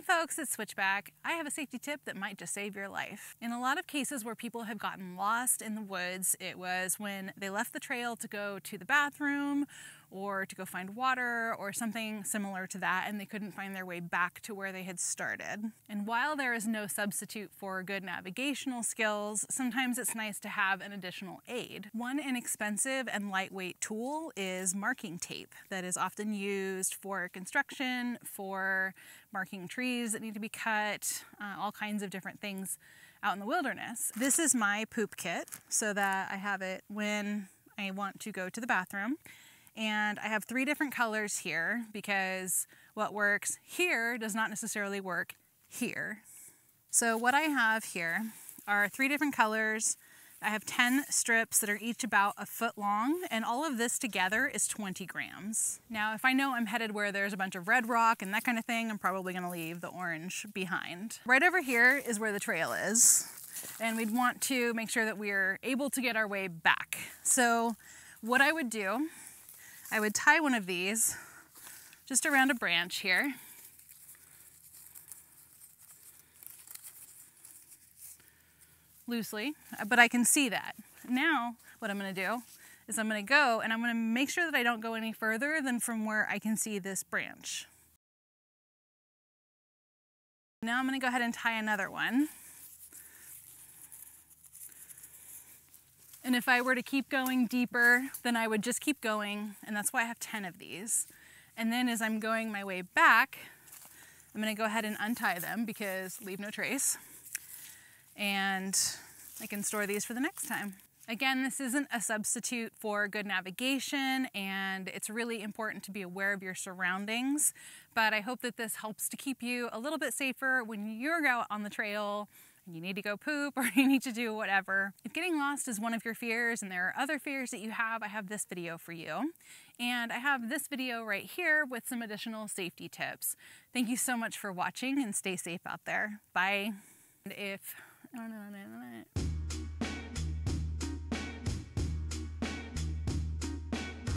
Hi folks, it's Switchback. I have a safety tip that might just save your life. In a lot of cases where people have gotten lost in the woods, it was when they left the trail to go to the bathroom or to go find water or something similar to that, and they couldn't find their way back to where they had started. And while there is no substitute for good navigational skills, sometimes it's nice to have an additional aid. One inexpensive and lightweight tool is marking tape that is often used for construction, for marking trees that need to be cut, all kinds of different things out in the wilderness. This is my poop kit so that I have it when I want to go to the bathroom. And I have 3 different colors here because what works here does not necessarily work here. So what I have here are 3 different colors. I have 10 strips that are each about a foot long, and all of this together is 20 grams. Now, if I know I'm headed where there's a bunch of red rock and that kind of thing, I'm probably gonna leave the orange behind. Right over here is where the trail is, and we'd want to make sure that we're able to get our way back. So what I would do, I would tie one of these just around a branch here. Loosely, but I can see that. Now, what I'm gonna do is I'm gonna go and I'm gonna make sure that I don't go any further than from where I can see this branch. Now I'm gonna go ahead and tie another one. And if I were to keep going deeper, then I would just keep going, and that's why I have 10 of these. And then as I'm going my way back, I'm gonna go ahead and untie them because leave no trace. And I can store these for the next time. Again, this isn't a substitute for good navigation, and it's really important to be aware of your surroundings. But I hope that this helps to keep you a little bit safer when you're out on the trail and you need to go poop or you need to do whatever. If getting lost is one of your fears and there are other fears that you have, I have this video for you. And I have this video right here with some additional safety tips. Thank you so much for watching and stay safe out there. Bye. And if